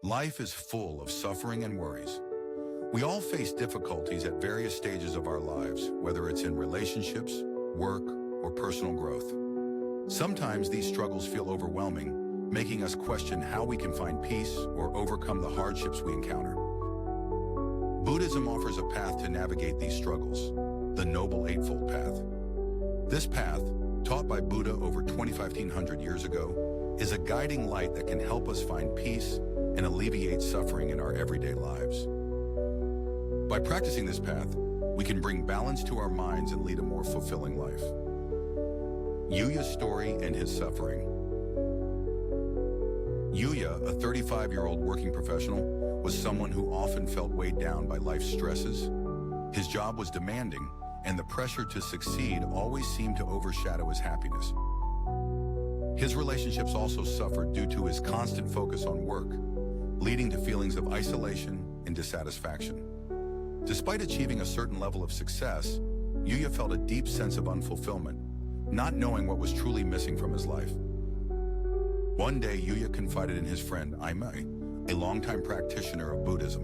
Life is full of suffering and worries. We all face difficulties at various stages of our lives, whether it's in relationships, work, or personal growth. Sometimes these struggles feel overwhelming, making us question how we can find peace or overcome the hardships we encounter. Buddhism offers a path to navigate these struggles, the Noble Eightfold Path. This path, taught by Buddha over 2,500 years ago, is a guiding light that can help us find peace and alleviate suffering in our everyday lives. By practicing this path, we can bring balance to our minds and lead a more fulfilling life. Yuya's story and his suffering. Yuya, a 35-year-old working professional, was someone who often felt weighed down by life's stresses. His job was demanding, and the pressure to succeed always seemed to overshadow his happiness. His relationships also suffered due to his constant focus on work, leading to feelings of isolation and dissatisfaction. Despite achieving a certain level of success, Yuya felt a deep sense of unfulfillment, not knowing what was truly missing from his life. One day, Yuya confided in his friend Eimei, a longtime practitioner of Buddhism.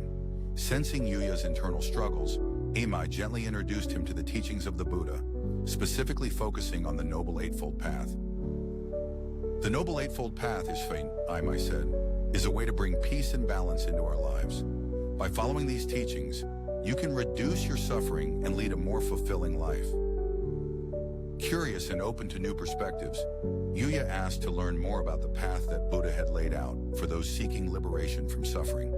Sensing Yuya's internal struggles, Eimei gently introduced him to the teachings of the Buddha, specifically focusing on the Noble Eightfold Path. The Noble Eightfold Path, Eimei said, is a way to bring peace and balance into our lives. By following these teachings, you can reduce your suffering and lead a more fulfilling life. Curious and open to new perspectives, Yuya asked to learn more about the path that Buddha had laid out for those seeking liberation from suffering.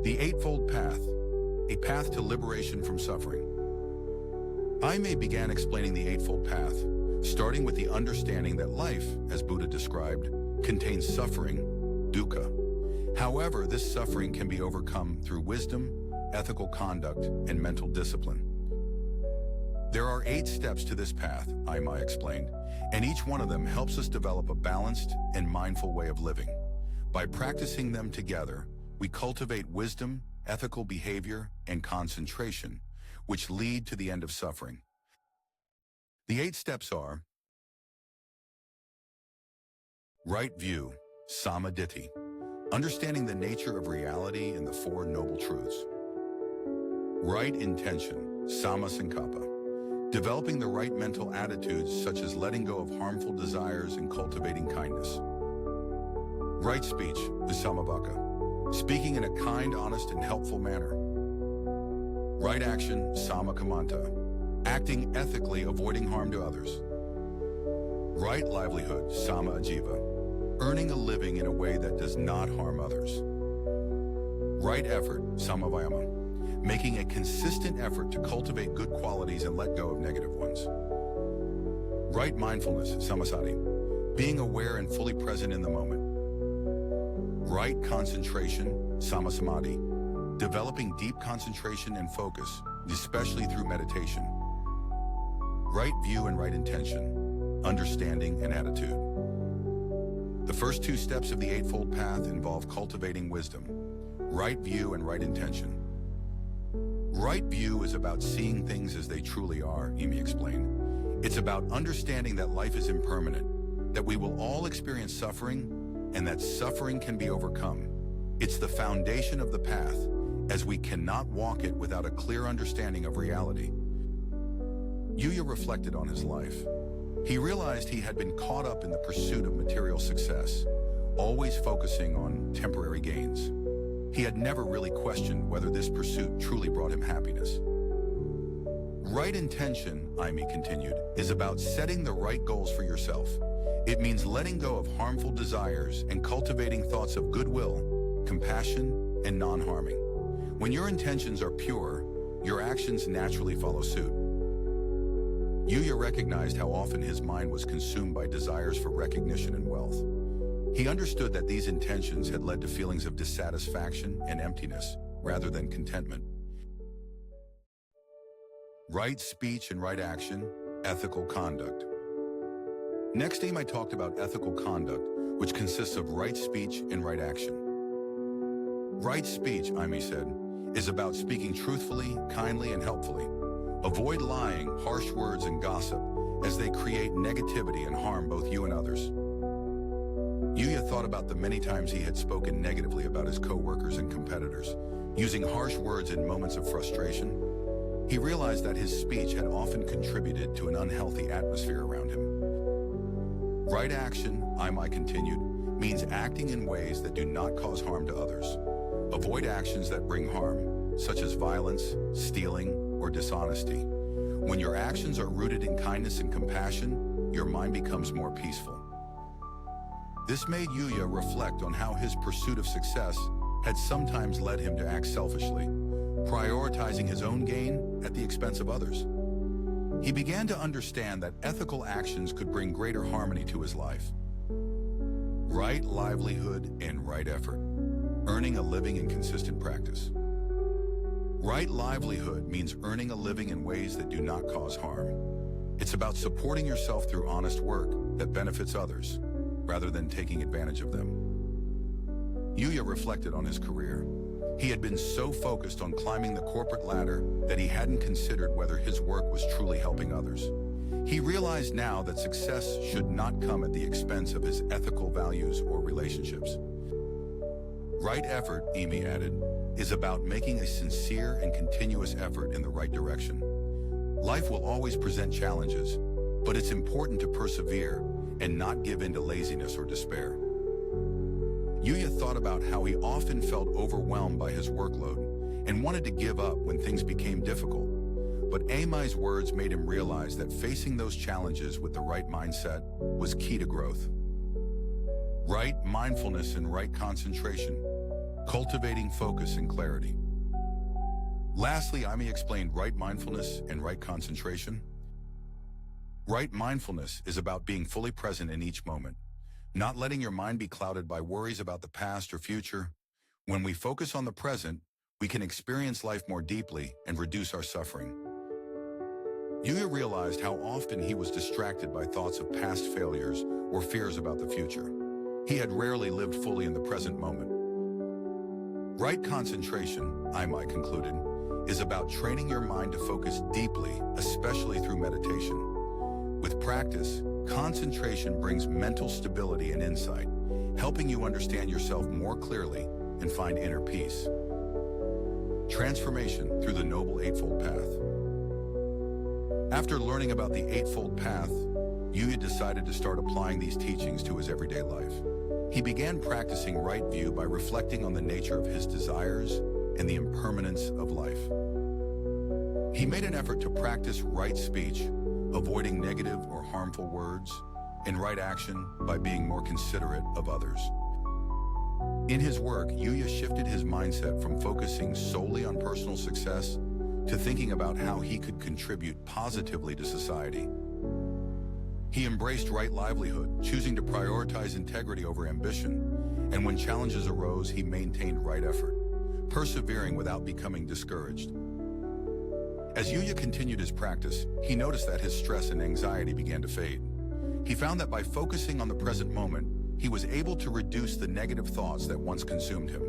The Eightfold Path, a path to liberation from suffering. Eimei began explaining the Eightfold Path, starting with the understanding that life, as Buddha described, contains suffering, dukkha. However, this suffering can be overcome through wisdom, ethical conduct, and mental discipline. There are 8 steps to this path, Eimei explained, and each one of them helps us develop a balanced and mindful way of living. By practicing them together, we cultivate wisdom, ethical behavior, and concentration, which lead to the end of suffering. The 8 steps are: right view, samadhi, understanding the nature of reality and the 4 noble truths. Right intention, sammasankappa, developing the right mental attitudes such as letting go of harmful desires and cultivating kindness. Right speech, visammavaka, speaking in a kind, honest, and helpful manner. Right action, sammakamanta, acting ethically, avoiding harm to others. Right livelihood, samma-ajiva, earning a living in a way that does not harm others. Right effort, sammavayama, making a consistent effort to cultivate good qualities and let go of negative ones. Right mindfulness, samasati, being aware and fully present in the moment. Right concentration, sammasamadhi, developing deep concentration and focus, especially through meditation. Right view and right intention, understanding and attitude. The first 2 steps of the Eightfold Path involve cultivating wisdom, right view and right intention. Right view is about seeing things as they truly are, Eimei explained. It's about understanding that life is impermanent, that we will all experience suffering, and that suffering can be overcome. It's the foundation of the path, as we cannot walk it without a clear understanding of reality. Yuya reflected on his life. He realized he had been caught up in the pursuit of material success, always focusing on temporary gains. He had never really questioned whether this pursuit truly brought him happiness. Right intention, Eimei continued, is about setting the right goals for yourself. It means letting go of harmful desires and cultivating thoughts of goodwill, compassion, and non-harming. When your intentions are pure, your actions naturally follow suit. Yuya recognized how often his mind was consumed by desires for recognition and wealth. He understood that these intentions had led to feelings of dissatisfaction and emptiness, rather than contentment. Right speech and right action, ethical conduct. Next, Eimei talked about ethical conduct, which consists of right speech and right action. Right speech, Eimei said, is about speaking truthfully, kindly, and helpfully. Avoid lying, harsh words, and gossip, as they create negativity and harm both you and others. Yuya thought about the many times he had spoken negatively about his co-workers and competitors, using harsh words in moments of frustration. He realized that his speech had often contributed to an unhealthy atmosphere around him. Right action, Eimei continued, means acting in ways that do not cause harm to others. Avoid actions that bring harm, such as violence, stealing, or dishonesty. When your actions are rooted in kindness and compassion, your mind becomes more peaceful. This made Yuya reflect on how his pursuit of success had sometimes led him to act selfishly, prioritizing his own gain at the expense of others. He began to understand that ethical actions could bring greater harmony to his life. Right livelihood and right effort, earning a living in consistent practice. Right livelihood means earning a living in ways that do not cause harm. It's about supporting yourself through honest work that benefits others, rather than taking advantage of them. Yuya reflected on his career. He had been so focused on climbing the corporate ladder that he hadn't considered whether his work was truly helping others. He realized now that success should not come at the expense of his ethical values or relationships. Right effort, Eimei added, is about making a sincere and continuous effort in the right direction. Life will always present challenges, but it's important to persevere and not give in to laziness or despair. Yuya thought about how he often felt overwhelmed by his workload and wanted to give up when things became difficult. But Eimei's words made him realize that facing those challenges with the right mindset was key to growth. Right mindfulness and right concentration, cultivating focus and clarity. Lastly, Eimei explained right mindfulness and right concentration. Right mindfulness is about being fully present in each moment, not letting your mind be clouded by worries about the past or future. When we focus on the present, we can experience life more deeply and reduce our suffering. Yuya realized how often he was distracted by thoughts of past failures or fears about the future. He had rarely lived fully in the present moment. Right concentration, Eimei concluded, is about training your mind to focus deeply, especially through meditation. With practice, concentration brings mental stability and insight, helping you understand yourself more clearly and find inner peace. Transformation through the Noble Eightfold Path. After learning about the Eightfold Path, Yuya decided to start applying these teachings to his everyday life. He began practicing right view by reflecting on the nature of his desires and the impermanence of life. He made an effort to practice right speech, avoiding negative or harmful words, and right action by being more considerate of others. In his work, Yuya shifted his mindset from focusing solely on personal success to thinking about how he could contribute positively to society. He embraced right livelihood, choosing to prioritize integrity over ambition, and when challenges arose, he maintained right effort, persevering without becoming discouraged. As Yuya continued his practice, he noticed that his stress and anxiety began to fade. He found that by focusing on the present moment, he was able to reduce the negative thoughts that once consumed him.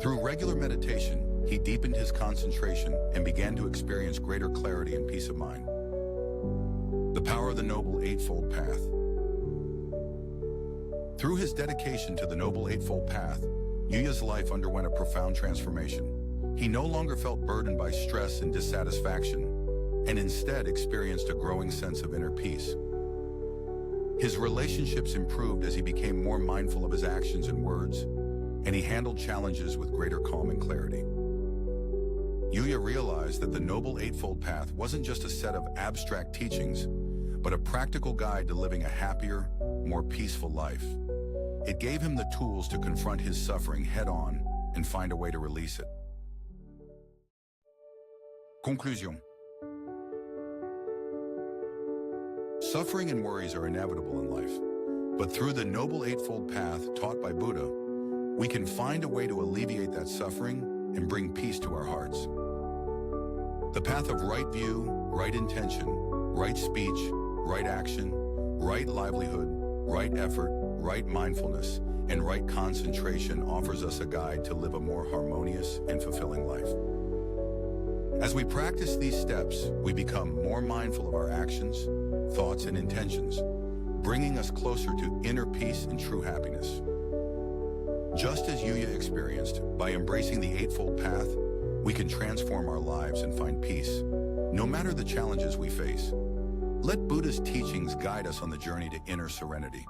Through regular meditation, he deepened his concentration and began to experience greater clarity and peace of mind. The power of the Noble Eightfold Path. Through his dedication to the Noble Eightfold Path, Yuya's life underwent a profound transformation. He no longer felt burdened by stress and dissatisfaction, and instead experienced a growing sense of inner peace. His relationships improved as he became more mindful of his actions and words, and he handled challenges with greater calm and clarity. Yuya realized that the Noble Eightfold Path wasn't just a set of abstract teachings, but a practical guide to living a happier, more peaceful life. It gave him the tools to confront his suffering head-on and find a way to release it. Conclusion. Suffering and worries are inevitable in life, but through the Noble Eightfold Path taught by Buddha, we can find a way to alleviate that suffering and bring peace to our hearts. The path of right view, right intention, right speech, right action, right livelihood, right effort, right mindfulness, and right concentration offers us a guide to live a more harmonious and fulfilling life. As we practice these steps, we become more mindful of our actions, thoughts, and intentions, bringing us closer to inner peace and true happiness. Just as Yuya experienced, by embracing the Eightfold Path, we can transform our lives and find peace, no matter the challenges we face. Let Buddha's teachings guide us on the journey to inner serenity.